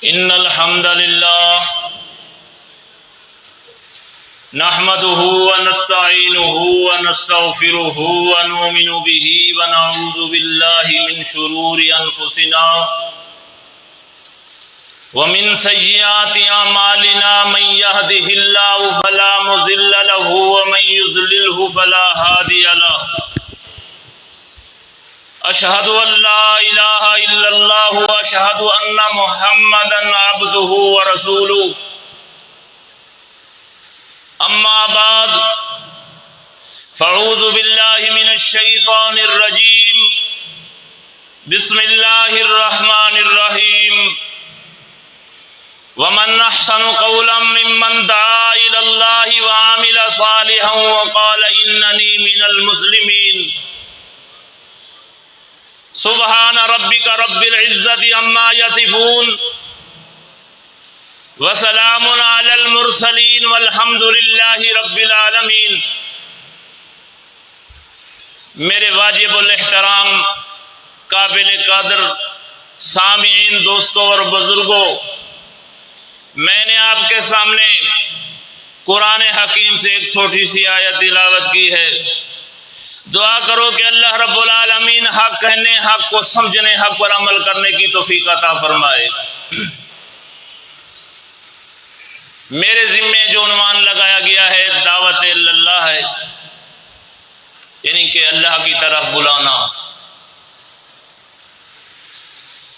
إن الحمد لله نحمده ونستعينه ونستغفره ونؤمن به ونعوذ بالله من شرور أنفسنا ومن سيئات أعمالنا من يهده الله فلا مضل له ومن يضلله فلا هادي له أشهد أن لا إله إلا الله وأشهد أن محمدا عبده ورسوله أما بعد فأعوذ بالله من الشيطان الرجيم بسم الله الرحمن الرحيم ومن أحسن قولا ممن دعا إلى الله وعمل صالحا وقال إنني من المسلمين سبحان ربك رب العزة عما يصفون وسلام على المرسلين والحمد لله رب العالمین۔ میرے واجب الاحترام قابل قدر سامعین، دوستوں اور بزرگوں، میں نے آپ کے سامنے قرآن حکیم سے ایک چھوٹی سی آیت تلاوت کی ہے۔ دعا کرو کہ اللہ رب العالمین حق کہنے، حق کو سمجھنے، حق پر عمل کرنے کی توفیق عطا فرمائے۔ میرے ذمے جو عنوان لگایا گیا ہے دعوت اللہ ہے، یعنی کہ اللہ کی طرف بلانا۔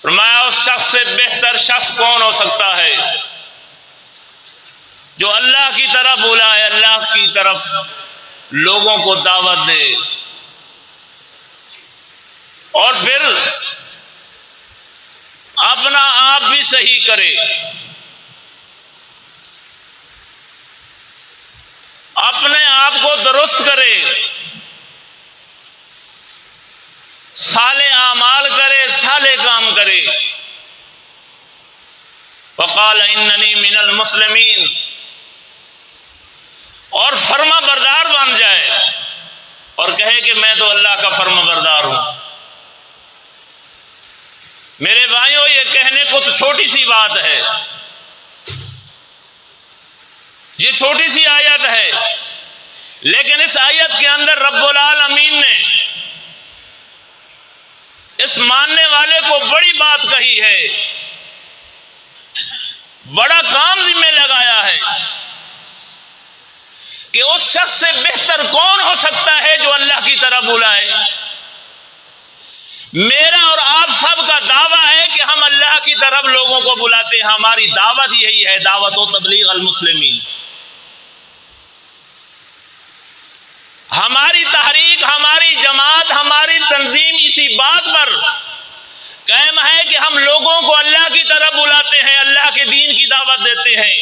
فرمایا اس شخص سے بہتر شخص کون ہو سکتا ہے جو اللہ کی طرف بلائے، اللہ کی طرف لوگوں کو دعوت دے اور پھر اپنا آپ بھی صحیح کرے، اپنے آپ کو درست کرے، صالح اعمال کرے، صالح کام کرے۔ وقال اننی من المسلمین، اور فرما بردار بن جائے اور کہے کہ میں تو اللہ کا فرما بردار ہوں۔ میرے بھائیوں، یہ کہنے کو تو چھوٹی سی بات ہے، یہ چھوٹی سی آیت ہے، لیکن اس آیت کے اندر رب العالمین نے اس ماننے والے کو بڑی بات کہی ہے، بڑا کام ذمہ لگایا ہے کہ اس شخص سے بہتر کون ہو سکتا ہے جو اللہ کی طرف بلائے۔ میرا اور آپ سب کا دعویٰ ہے کہ ہم اللہ کی طرف لوگوں کو بلاتے ہیں، ہماری دعوت یہی ہے، دعوت و تبلیغ المسلمین۔ ہماری تحریک، ہماری جماعت، ہماری تنظیم اسی بات پر قائم ہے کہ ہم لوگوں کو اللہ کی طرف بلاتے ہیں، اللہ کے دین کی دعوت دیتے ہیں۔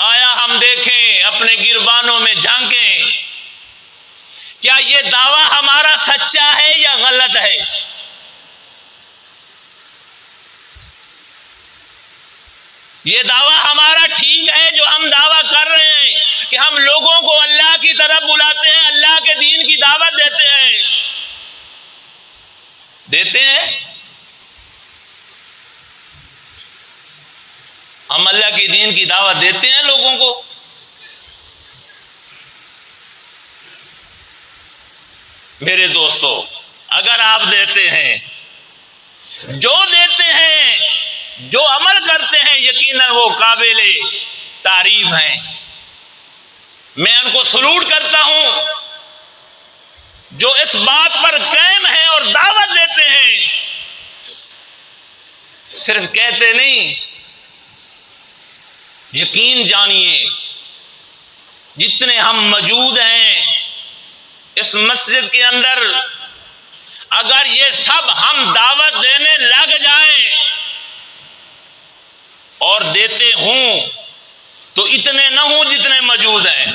آیا ہم دیکھیں، اپنے گربانوں میں جھانکیں، کیا یہ دعویٰ ہمارا سچا ہے یا غلط ہے؟ یہ دعویٰ ہمارا ٹھیک ہے جو ہم دعویٰ کر رہے ہیں کہ ہم لوگوں کو اللہ کی طرف بلاتے ہیں، اللہ کے دین کی دعوت دیتے ہیں؟ دیتے ہیں؟ ہم اللہ کے دین کی دعوت دیتے ہیں لوگوں کو؟ میرے دوستو، اگر آپ دیتے ہیں، جو دیتے ہیں، جو عمل کرتے ہیں، یقیناً وہ قابل تعریف ہیں، میں ان کو سلوٹ کرتا ہوں۔ جو اس بات پر قائم ہے اور دعوت دیتے ہیں، صرف کہتے نہیں، یقین جانیے جتنے ہم موجود ہیں اس مسجد کے اندر، اگر یہ سب ہم دعوت دینے لگ جائیں اور دیتے ہوں تو اتنے نہ ہوں جتنے موجود ہیں،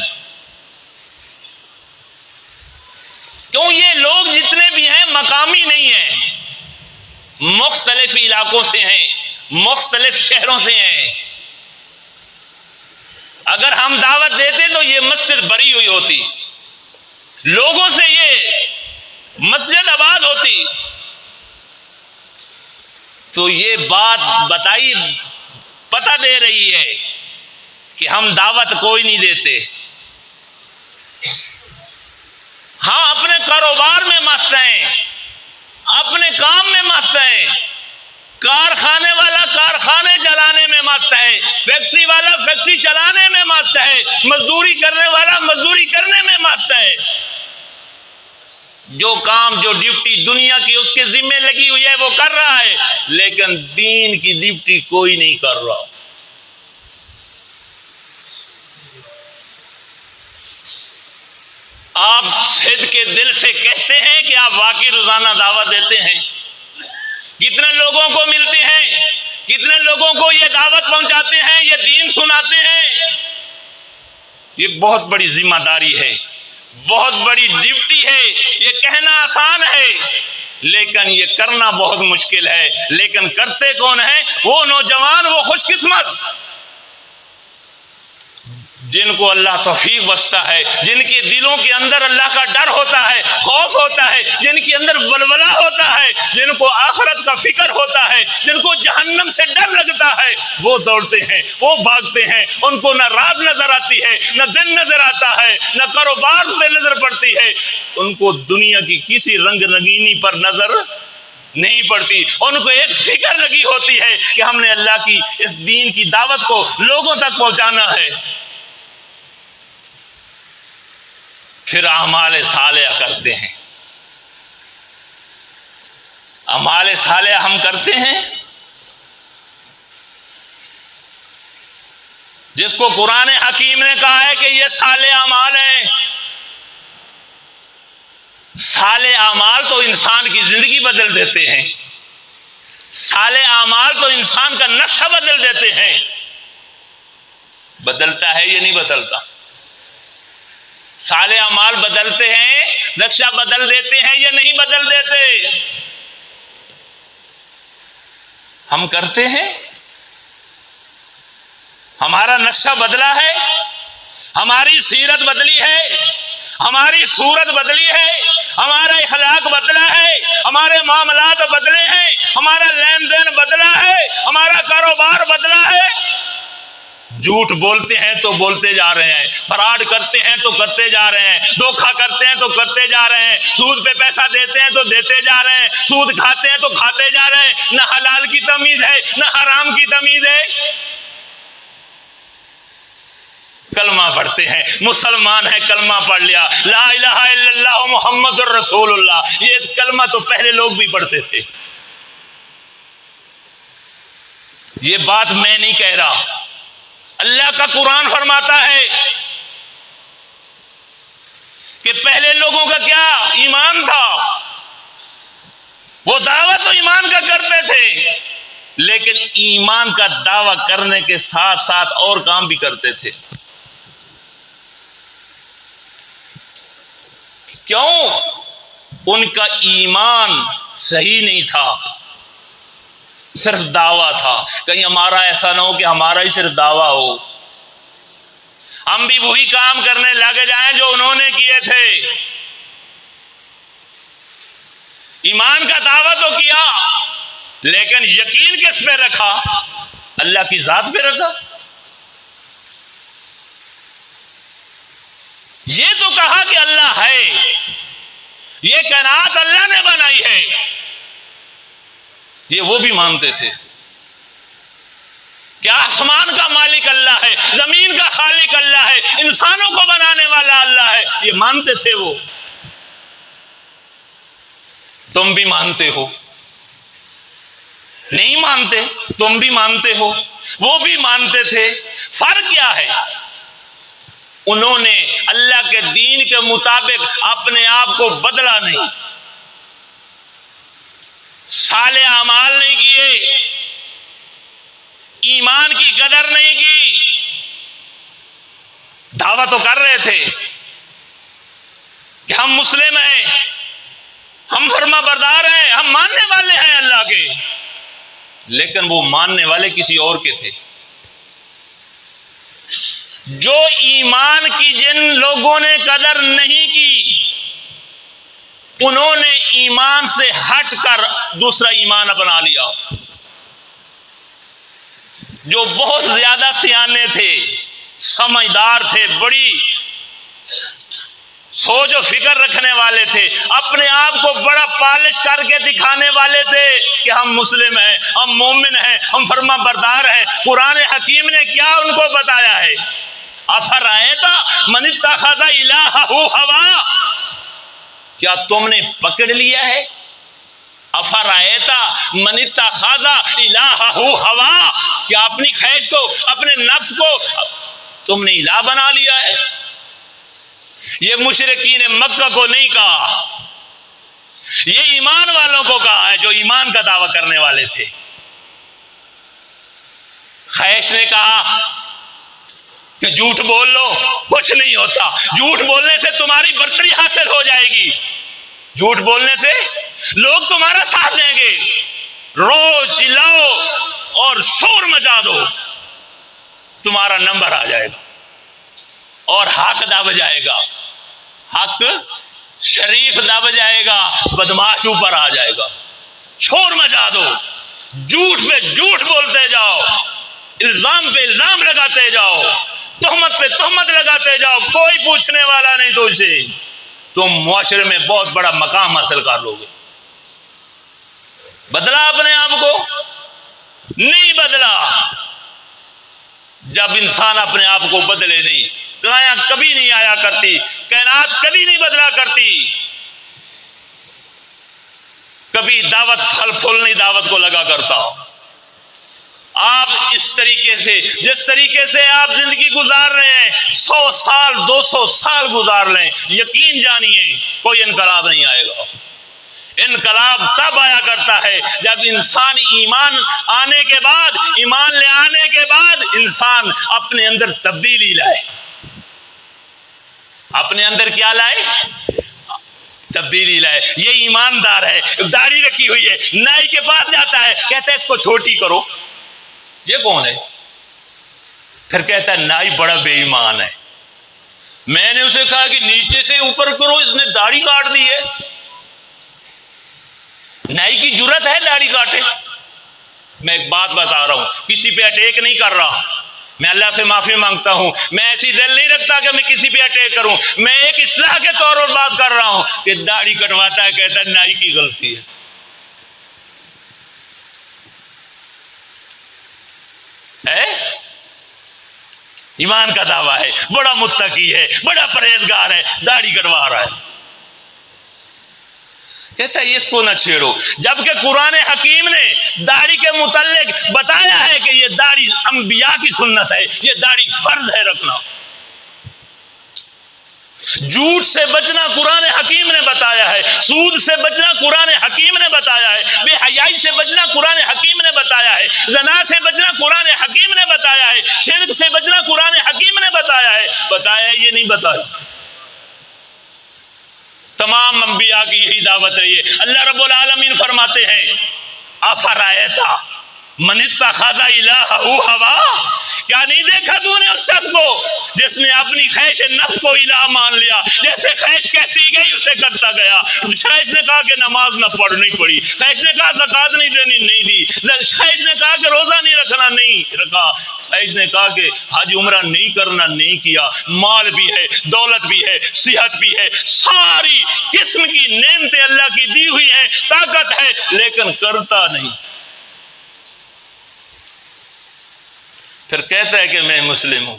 کیوں یہ لوگ جتنے بھی ہیں مقامی نہیں ہیں، مختلف علاقوں سے ہیں، مختلف شہروں سے ہیں۔ اگر ہم دعوت دیتے تو یہ مسجد بھری ہوئی ہوتی، لوگوں سے یہ مسجد آباد ہوتی، تو یہ بات بتائی پتہ دے رہی ہے کہ ہم دعوت کوئی نہیں دیتے. ہاں اپنے کاروبار میں مست ہیں، اپنے کام میں مست ہیں، کارخانے والا کارخانے چلانے میں مست ہے، فیکٹری والا فیکٹری چلانے میں مست ہے، مزدوری کرنے والا مزدوری کرنے میں مست ہے. جو کام جو ڈیوٹی دنیا کی اس کے ذمے لگی ہوئی ہے وہ کر رہا ہے، لیکن دین کی ڈیوٹی کوئی نہیں کر رہا. آپ صدق کے دل سے کہتے ہیں کہ آپ واقعی روزانہ دعوت دیتے ہیں؟ کتنے لوگوں کو ملتے ہیں، کتنے لوگوں کو یہ دعوت پہنچاتے ہیں، یہ دین سناتے ہیں؟ یہ بہت بڑی ذمہ داری ہے، بہت بڑی ڈیوٹی ہے. یہ کہنا آسان ہے لیکن یہ کرنا بہت مشکل ہے. لیکن کرتے کون ہیں؟ وہ نوجوان، وہ خوش قسمت جن کو اللہ توفیق بخشتا ہے، جن کے دلوں کے اندر اللہ کا ڈر ہوتا ہے، خوف ہوتا ہے، جن کے اندر ولولہ ہوتا ہے، جن کو آخرت کا فکر ہوتا ہے، جن کو جہنم سے ڈر لگتا ہے، وہ دوڑتے ہیں، وہ بھاگتے ہیں. ان کو نہ رات نظر آتی ہے، نہ دن نظر آتا ہے، نہ کاروبار پہ نظر پڑتی ہے. ان کو دنیا کی کسی رنگ رنگینی پر نظر نہیں پڑتی. ان کو ایک فکر لگی ہوتی ہے کہ ہم نے اللہ کی اس دین کی دعوت کو لوگوں تک پہنچانا ہے. پھر اعمال صالحہ کرتے ہیں. اعمال صالحہ ہم کرتے ہیں جس کو قرآن حکیم نے کہا ہے کہ یہ صالح اعمال ہیں. صالح اعمال تو انسان کی زندگی بدل دیتے ہیں، صالح اعمال تو انسان کا نقشہ بدل دیتے ہیں. بدلتا ہے یا نہیں بدلتا؟ صالح اعمال بدلتے ہیں، نقشہ بدل دیتے ہیں یا نہیں بدل دیتے؟ ہم کرتے ہیں، ہمارا نقشہ بدلا ہے، ہماری سیرت بدلی ہے، ہماری صورت بدلی ہے، ہمارا اخلاق بدلا ہے، ہمارے معاملات بدلے ہیں، ہمارا لین دین بدلا ہے، ہمارا کاروبار بدلا ہے. جھوٹ بولتے ہیں تو بولتے جا رہے ہیں، فراڈ کرتے ہیں تو کرتے جا رہے ہیں، دھوکہ کرتے ہیں تو کرتے جا رہے ہیں، سود پہ پیسہ دیتے ہیں تو دیتے جا رہے ہیں، سود کھاتے ہیں تو کھاتے جا رہے ہیں. نہ حلال کی تمیز ہے نہ حرام کی تمیز ہے. کلمہ پڑھتے ہیں، مسلمان ہیں، کلمہ پڑھ لیا، لا الہ الا اللہ محمد الرسول اللہ. یہ کلمہ تو پہلے لوگ بھی پڑھتے تھے. یہ بات میں نہیں کہہ رہا، اللہ کا قرآن فرماتا ہے کہ پہلے لوگوں کا کیا ایمان تھا، وہ دعویٰ تو ایمان کا کرتے تھے لیکن ایمان کا دعویٰ کرنے کے ساتھ ساتھ اور کام بھی کرتے تھے. کیوں؟ ان کا ایمان صحیح نہیں تھا، صرف دعویٰ تھا. کہیں ہمارا ایسا نہ ہو کہ ہمارا ہی صرف دعویٰ ہو، ہم بھی وہی کام کرنے لگ جائیں جو انہوں نے کیے تھے. ایمان کا دعویٰ تو کیا لیکن یقین کس پہ رکھا؟ اللہ کی ذات پہ رکھا. یہ تو کہا کہ اللہ ہے، یہ کائنات اللہ نے بنائی ہے، یہ وہ بھی مانتے تھے کہ آسمان کا مالک اللہ ہے، زمین کا خالق اللہ ہے، انسانوں کو بنانے والا اللہ ہے. یہ مانتے تھے وہ. تم بھی مانتے ہو، نہیں مانتے؟ تم بھی مانتے ہو، وہ بھی مانتے تھے. فرق کیا ہے؟ انہوں نے اللہ کے دین کے مطابق اپنے آپ کو بدلا نہیں، صالح اعمال نہیں کیے، ایمان کی قدر نہیں کی. دعویٰ تو کر رہے تھے کہ ہم مسلم ہیں، ہم فرما بردار ہیں، ہم ماننے والے ہیں اللہ کے، لیکن وہ ماننے والے کسی اور کے تھے. جو ایمان کی جن لوگوں نے قدر نہیں کی، انہوں نے ایمان سے ہٹ کر دوسرا ایمان اپنا لیا. جو بہت زیادہ سیانے تھے، سمجھدار تھے، بڑی سوچ و فکر رکھنے والے تھے، اپنے آپ کو بڑا پالش کر کے دکھانے والے تھے کہ ہم مسلم ہیں، ہم مومن ہیں، ہم فرما بردار ہیں۔ قرآن حکیم نے کیا ان کو بتایا ہے؟ افرأیت من اتخذ الہہ ہوا، کیا تم نے پکڑ لیا ہے؟ افرأیت من اتخذ الہہ ہوا، کیا اپنی خواہش کو، اپنے نفس کو تم نے الہ بنا لیا ہے؟ یہ مشرکین مکہ کو نہیں کہا، یہ ایمان والوں کو کہا ہے جو ایمان کا دعویٰ کرنے والے تھے۔ خواہش نے کہا کہ جھوٹ بول لو، کچھ نہیں ہوتا، جھوٹ بولنے سے تمہاری برتری حاصل ہو جائے گی، جھوٹ بولنے سے لوگ تمہارا ساتھ دیں گے، رو چلاؤ اور شور مچا دو، تمہارا نمبر آ جائے گا اور حق دب جائے گا، حق شریف دب جائے گا، بدماش اوپر آ جائے گا۔ شور مچا دو، جھوٹ پہ جھوٹ بولتے جاؤ، الزام پہ الزام لگاتے جاؤ، تہمت پہ تہمت لگاتے جاؤ، کوئی پوچھنے والا نہیں تجھ سے، تم معاشرے میں بہت بڑا مقام حاصل کر لو گے۔ بدلا اپنے آپ کو؟ نہیں بدلا۔ جب انسان اپنے آپ کو بدلے نہیں، کائنات کبھی نہیں آیا کرتی، کائنات کبھی نہیں بدلا کرتی، کبھی دعوت پھل پھول نہیں دعوت کو لگا کرتا۔ آپ اس طریقے سے، جس طریقے سے آپ زندگی گزار رہے ہیں، 100 سال 200 سال گزار لیں، یقین جانیے کوئی انقلاب نہیں آئے گا۔ انقلاب تب آیا کرتا ہے جب انسان ایمان آنے کے بعد، ایمان لے آنے کے بعد انسان اپنے اندر تبدیلی لائے۔ اپنے اندر کیا لائے؟ تبدیلی لائے۔ یہ ایماندار ہے، داڑھی رکھی ہوئی ہے، نائی کے پاس جاتا ہے، کہتا ہے اس کو چھوٹی کرو، یہ کون ہے؟ پھر کہتا ہے نائی بڑا بے ایمان ہے، میں نے اسے کہا کہ نیچے سے اوپر کرو، اس نے داڑھی کاٹ دی ہے۔ نائی کی جرت ہے داڑھی کاٹے؟ میں ایک بات بتا رہا ہوں، کسی پہ اٹیک نہیں کر رہا، میں اللہ سے معافی مانگتا ہوں، میں ایسی دل نہیں رکھتا کہ میں کسی پہ اٹیک کروں، میں ایک اصلاح کے طور پر بات کر رہا ہوں کہ داڑھی کٹواتا ہے، کہتا ہے نائی کی غلطی ہے۔ ایمان کا دعویٰ ہے، بڑا متقی ہے، بڑا پرہیزگار ہے، داڑھی کٹوا رہا ہے، کہتا ہے اس کو نہ چھیڑو، جبکہ قرآن حکیم نے داڑھی کے متعلق بتایا ہے کہ یہ داڑھی انبیاء کی سنت ہے، یہ داڑھی فرض ہے رکھنا۔ جھوٹ سے بچنا قرآن حکیم نے بتایا ہے، سود سے بچنا قرآن حکیم نے بتایا ہے، بے حیائی سے بچنا قرآن حکیم نے بتایا ہے، زنا سے بچنا قرآن حکیم نے بتایا ہے، شرک سے بچنا قرآن حکیم نے بتایا ہے۔ بتایا ہے یہ نہیں بتایا؟ تمام انبیاء کی یہی دعوت رہی ہے۔ اللہ رب العالمین فرماتے ہیں افرأیت من اتخذ الہہ ہوا، کیا نہیں دیکھا تو نے اس شخص کو جس نے اپنی خواہش نفس کو الہ مان لیا، جیسے خواہش کہتی گئی اسے کرتا گیا۔ خواہش نے کہا کہ نماز نہ پڑھ، نہیں پڑھی، خواہش نے کہا زکوٰۃ نہیں دینی، نہیں دی، خواہش نے کہا کہ روزہ نہیں رکھنا، نہیں رکھا، خواہش نے کہا کہ حج عمرہ نہیں کرنا، نہیں کیا۔ مال بھی ہے، دولت بھی ہے، صحت بھی ہے، ساری قسم کی نعمتیں اللہ کی دی ہوئی ہیں، طاقت ہے، لیکن کرتا نہیں۔ پھر کہتا ہے کہ میں مسلم ہوں،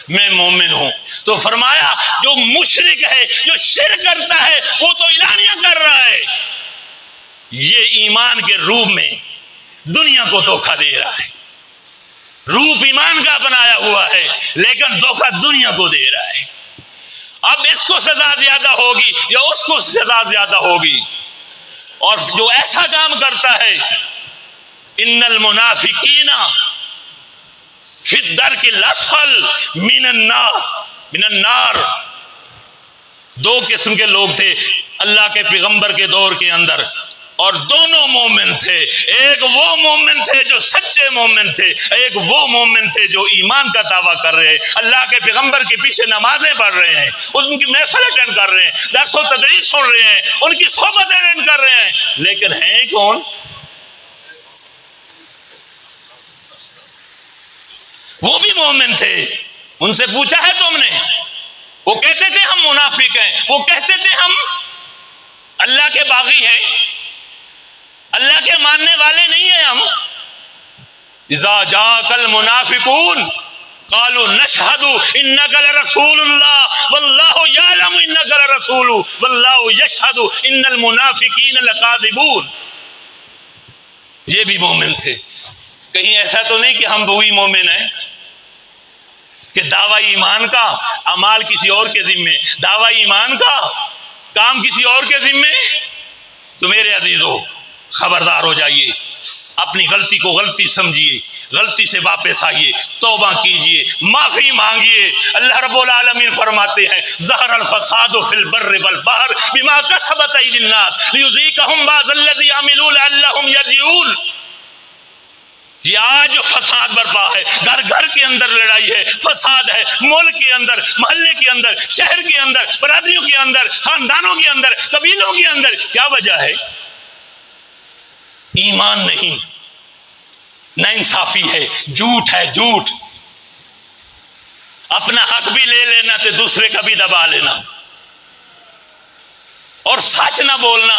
میں مومن ہوں، تو فرمایا جو مشرک ہے، جو شرک کرتا ہے، وہ تو اعلانیہ کر رہا ہے، یہ ایمان کے روپ میں دنیا کو دھوکہ دے رہا ہے، روپ ایمان کا بنایا ہوا ہے لیکن دھوکہ دنیا کو دے رہا ہے۔ اب اس کو سزا زیادہ ہوگی یا اس کو سزا زیادہ ہوگی؟ اور جو ایسا کام کرتا ہے، ان المنافقین فی الدرک الاسفل من النار، دو قسم کے لوگ تھے اللہ کے پیغمبر کے دور کے اندر، اور دونوں مومن تھے۔ ایک وہ مومن تھے جو سچے مومن تھے، ایک وہ مومن تھے جو ایمان کا دعویٰ کر رہے ہیں، اللہ کے پیغمبر کے پیچھے نمازیں پڑھ رہے ہیں، ان کی محفل اٹینڈ کر رہے ہیں، درس و تدریس سن رہے ہیں، ان کی صحبت اٹینڈ کر رہے ہیں، لیکن ہیں کون؟ وہ بھی مومن تھے، ان سے پوچھا ہے تم نے؟ وہ کہتے تھے ہم منافق ہیں، وہ کہتے تھے ہم اللہ کے باغی ہیں، اللہ کے ماننے والے نہیں ہیں ہم۔ اذا جاءک المنافقون قالوا نشهد انك لرسول الله والله يعلم انك لرسول والله يشهد ان المنافقين لكاذبون۔ یہ بھی مومن تھے۔ کہیں ایسا تو نہیں کہ ہم وہی مومن ہیں کہ دعوی ایمان کا اعمال کسی اور کے ذمے، دعوی ایمان کا کام کسی اور کے ذمے؟ تو میرے عزیزو خبردار ہو جائیے، اپنی غلطی کو غلطی سمجھیے، غلطی سے واپس آئیے، توبہ کیجئے، معافی مانگیے۔ اللہ رب العالمین فرماتے ہیں ظہر الفساد فی البر والبحر بما کسبت ایدی الناس لیذیقہم بعض الذی عملوا لعلہم یرجعون۔ یہ آج فساد برپا ہے، گھر گھر کے اندر لڑائی ہے، فساد ہے، ملک کے اندر، محلے کے اندر، شہر کے اندر، برادریوں کے اندر، خاندانوں کے اندر، قبیلوں کے اندر۔ کیا وجہ ہے؟ ایمان نہیں، نا انصافی ہے، جھوٹ ہے، جھوٹ، اپنا حق بھی لے لینا تو دوسرے کا بھی دبا لینا، اور سچ نہ بولنا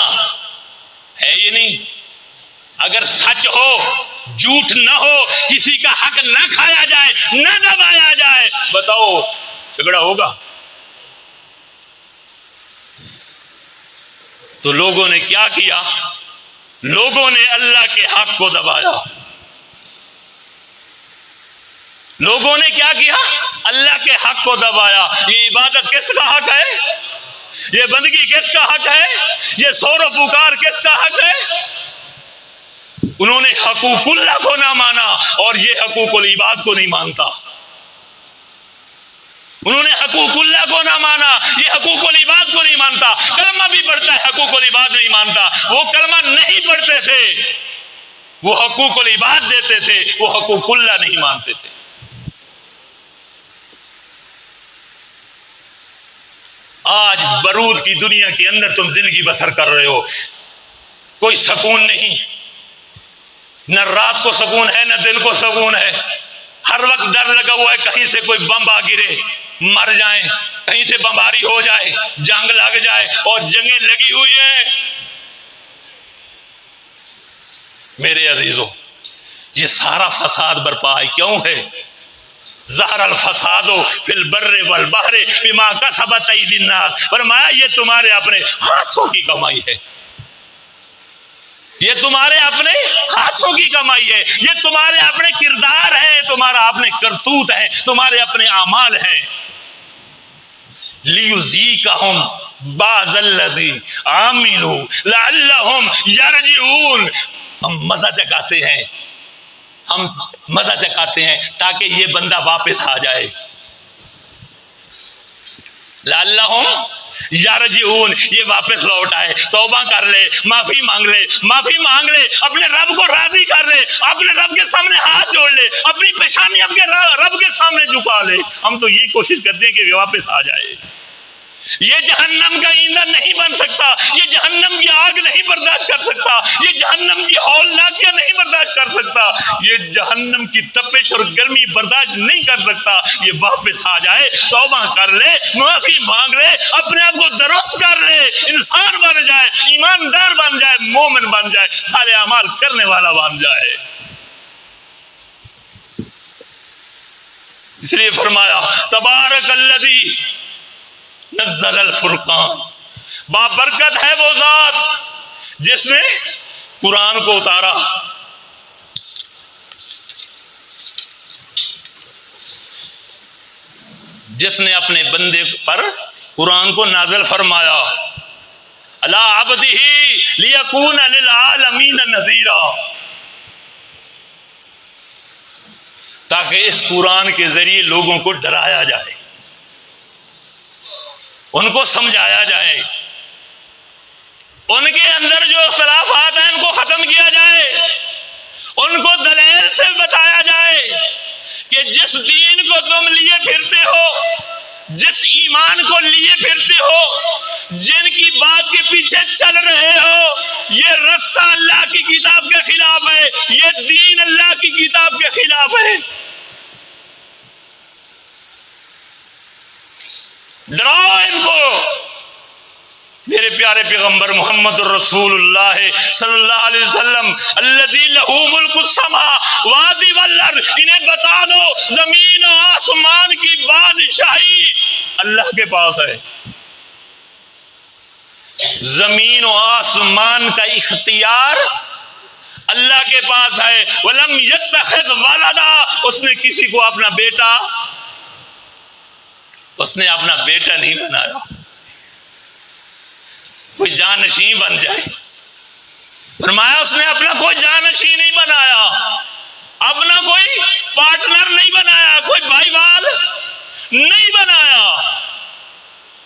ہے۔ یہ نہیں، اگر سچ ہو، جھوٹ نہ ہو، کسی کا حق نہ کھایا جائے، نہ دبایا جائے، بتاؤ جھگڑا ہوگا؟ تو لوگوں نے کیا کیا؟ لوگوں نے اللہ کے حق کو دبایا۔ لوگوں نے کیا کیا؟ اللہ کے حق کو دبایا۔ یہ عبادت کس کا حق ہے؟ یہ بندگی کس کا حق ہے؟ یہ سور و پکار کس کا حق ہے؟ انہوں نے حقوق اللہ کو نہ مانا، اور یہ حقوق العباد کو نہیں مانتا۔ انہوں نے حقوق اللہ کو نہ مانا، یہ حقوق العباد کو نہیں مانتا۔ کلمہ بھی پڑھتا ہے، حقوق العباد نہیں مانتا۔ وہ کلمہ نہیں پڑھتے تھے، وہ حقوق العباد دیتے تھے، وہ حقوق اللہ نہیں مانتے تھے۔ آج برود کی دنیا کے اندر تم زندگی بسر کر رہے ہو، کوئی سکون نہیں، نہ رات کو سکون ہے، نہ دن کو سکون ہے۔ ہر وقت ڈر لگا ہوا ہے کہیں سے کوئی بم آ گرے، مر جائیں، کہیں سے بمباری ہو جائے، جنگ لگ جائے، اور جنگیں لگی ہوئی ہیں۔ میرے عزیزو، یہ سارا فساد برپا ہے، کیوں ہے؟ ظہر الفساد فی البر والبحر بما کسبت ایدی الناس، فرمایا یہ تمہارے اپنے ہاتھوں کی کمائی ہے، یہ تمہارے اپنے ہاتھوں کی کمائی ہے، یہ تمہارے اپنے کردار ہے، تمہارا اپنے کرتوت ہے، تمہارے اپنے اعمال ہیں۔ لیذیقہم بعض الذی عملوا لعلہم یرجعون۔ ہم مزہ چکاتے ہیں، ہم مزہ چکاتے ہیں تاکہ یہ بندہ واپس آ جائے۔ لعلہم یرجعون، یہ واپس لوٹ آئے، توبہ کر لے، معافی مانگ لے، معافی مانگ لے، اپنے رب کو راضی کر لے، اپنے رب کے سامنے ہاتھ جوڑ لے، اپنی پیشانی اپنے رب کے سامنے جھکا لے۔ ہم تو یہ کوشش کرتے ہیں کہ وہ واپس آ جائے۔ یہ جہنم کا ایندھن نہیں بن سکتا، یہ جہنم کی آگ نہیں برداشت کر سکتا، یہ جہنم کی ہولناکیاں نہیں برداشت کر سکتا، یہ جہنم کی تپش اور گرمی برداشت نہیں کر سکتا۔ یہ واپس آ جائے، توبہ کر لے، معافی مانگ لے، اپنے آپ کو درست کر لے، انسان بن جائے، ایماندار بن جائے، مومن بن جائے، صالح اعمال کرنے والا بن جائے۔ اس لیے فرمایا تبارک الذی نزل الفرقان، بابرکت ہے وہ ذات جس نے قرآن کو اتارا۔ جس نے اپنے بندے پر قرآن کو نازل فرمایا، علی عبدہ لیکون للعالمین نذیرا، تاکہ اس قرآن کے ذریعے لوگوں کو ڈرایا جائے، ان کو سمجھایا جائے، ان کے اندر جو اختلافات ہیں ان کو ختم کیا جائے، ان کو دلیل سے بتایا جائے کہ جس دین کو تم لیے پھرتے ہو، جس ایمان کو لیے پھرتے ہو، جن کی بات کے پیچھے چل رہے ہو، یہ رستہ اللہ کی کتاب کے خلاف ہے، یہ دین اللہ کی کتاب کے خلاف ہے۔ ڈراؤ ان کو۔ میرے پیارے پیغمبر محمد الرسول اللہ صلی اللہ علیہ وسلم الذی لہ ملک السماوات والارض، انہیں بتا دو زمین و آسمان کی بادشاہی اللہ کے پاس ہے، زمین و آسمان کا اختیار اللہ کے پاس ہے۔ وَلَمْ يَتَّخِذْ وَلَدًا، اس نے کسی کو اپنا بیٹا نہیں بنایا، کوئی جانشین بن جائے۔ فرمایا اس نے اپنا کوئی جانشین نہیں بنایا، اپنا کوئی پارٹنر نہیں بنایا، کوئی بھائی وال نہیں بنایا۔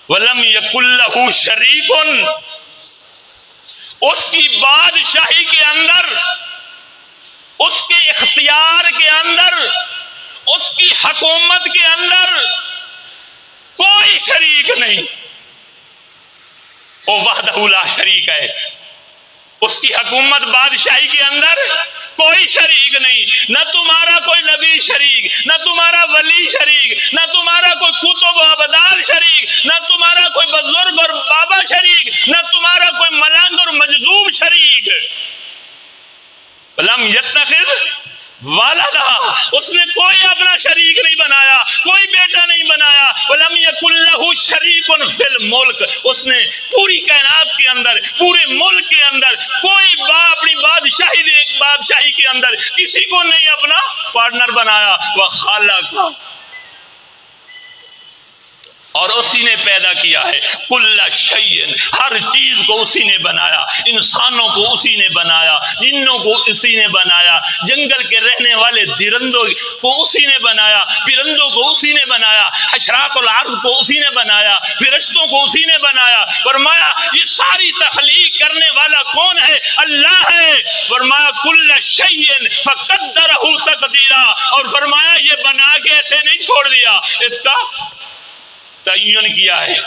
وَلَمْ يَكُنْ لَهُ شَرِيكٌ، اس کی بادشاہی کے اندر، اس کے اختیار کے اندر، اس کی حکومت کے اندر کوئی شریک نہیں، وہ وحدہ لا شریک ہے۔ اس کی حکومت بادشاہی کے اندر کوئی شریک نہیں، نہ تمہارا کوئی نبی شریک، نہ تمہارا ولی شریک، نہ تمہارا کوئی کتب و ابدال شریک، نہ تمہارا کوئی بزرگ اور بابا شریک، نہ تمہارا کوئی ملنگ اور مجذوب شریک۔ لم یتخذ والدہ، اس نے کوئی اپنا شریک نہیں بنایا، کوئی بیٹا نہیں بنایا۔ ولم یکن لہ شریک فی الملک، اس نے پوری کائنات کے اندر، پورے ملک کے اندر کوئی اپنی بادشاہی کے اندر کسی کو نہیں اپنا پارٹنر بنایا۔ وخلق، اور اسی نے پیدا کیا ہے کل شیء، ہر چیز کو اسی نے بنایا، انسانوں کو اسی نے بنایا، جنوں کو اسی نے بنایا، جنگل کے رہنے والے درندوں کو اسی نے بنایا، پرندوں کو اسی نے بنایا، حشرات الارض کو اسی نے بنایا، فرشتوں کو اسی نے بنایا۔ فرمایا یہ ساری تخلیق کرنے والا کون ہے؟ اللہ ہے۔ فرمایا کل شیء فقدرہ تقدیرا، اور فرمایا یہ بنا کے ایسے نہیں چھوڑ دیا، اس کا تعین کیا ہے،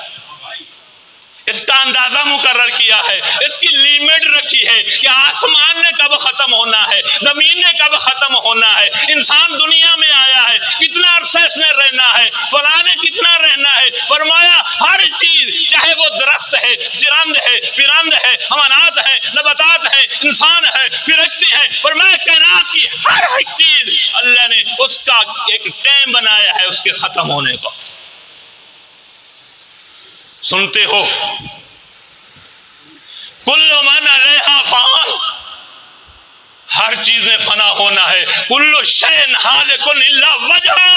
اس کا اندازہ مقرر کیا ہے، اس کی لیمٹ رکھی ہے کہ آسمان نے کب ختم ہونا ہے، زمین نے کب ختم ہونا ہے، انسان دنیا میں آیا ہے کتنا عرصہ اس نے رہنا ہے، فلاں نے کتنا رہنا ہے۔ فرمایا ہر چیز، چاہے وہ درخت ہے، جرند ہے، پرند ہے، حیوانات ہے، نباتات ہے، انسان ہے، فرشتے ہیں، فرمایا کائنات کی ہر ایک چیز اللہ نے اس کا ایک ٹائم بنایا ہے اس کے ختم ہونے کا۔ سنتے ہو کل من علیہا فان، ہر چیز میں فنا ہونا ہے، کل شیء ہالک الا وجہہ،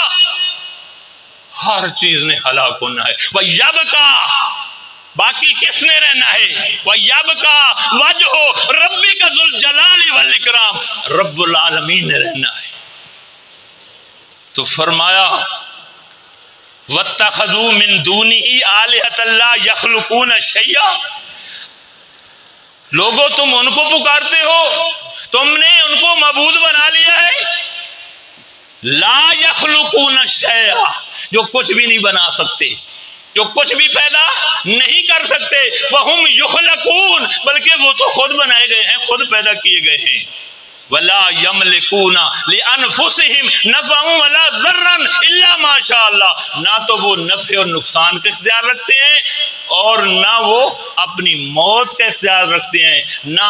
ہر چیز نے ہلاک ہونا ہے۔ وَيَبْقَى، باقی کس نے رہنا ہے؟ وَيَبْقَى وَجْهُ رَبِّكَ ذُو الجلال والإکرام، رب العالمین نے رہنا ہے۔ تو فرمایا وَاتَّخَذُوا مِن دُونِهِ آلِهَةً لَا يَخْلُقُونَ شَيْئًا، لوگو تم ان کو پکارتے ہو، تم نے ان کو معبود بنا لیا ہے، لا يَخْلُقُونَ شَيْئًا، جو کچھ بھی نہیں بنا سکتے، جو کچھ بھی پیدا نہیں کر سکتے، وَهُمْ يُخْلَقُونَ، بلکہ وہ تو خود بنائے گئے ہیں، خود پیدا کیے گئے ہیں۔ وَلَا يَمْلِكُونَ لِأَنفُسِهِمْ نَفْعًا وَلَا ضَرًّا إِلَّا مَا شَاءَ اللَّهُ، نہ تو وہ نفع اور نقصان کا اختیار رکھتے ہیں، اور نہ وہ اپنی موت کا اختیار رکھتے ہیں، نہ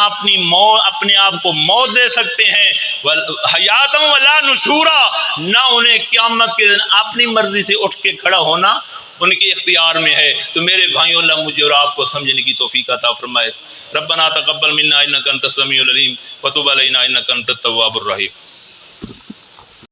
اپنے آپ کو موت دے سکتے ہیں، حیاتًا وَلَا نُشُورًا، نہ انہیں قیامت کے دن اپنی مرضی سے اٹھ کے کھڑا ہونا ان کے اختیار میں ہے۔ تو میرے بھائیوں، اللہ مجھے اور آپ کو سمجھنے کی توفیق عطا فرمائے۔ ربنا تقبل منا انک انت السمیع العلیم وتب علینا انک انت التواب الرحیم۔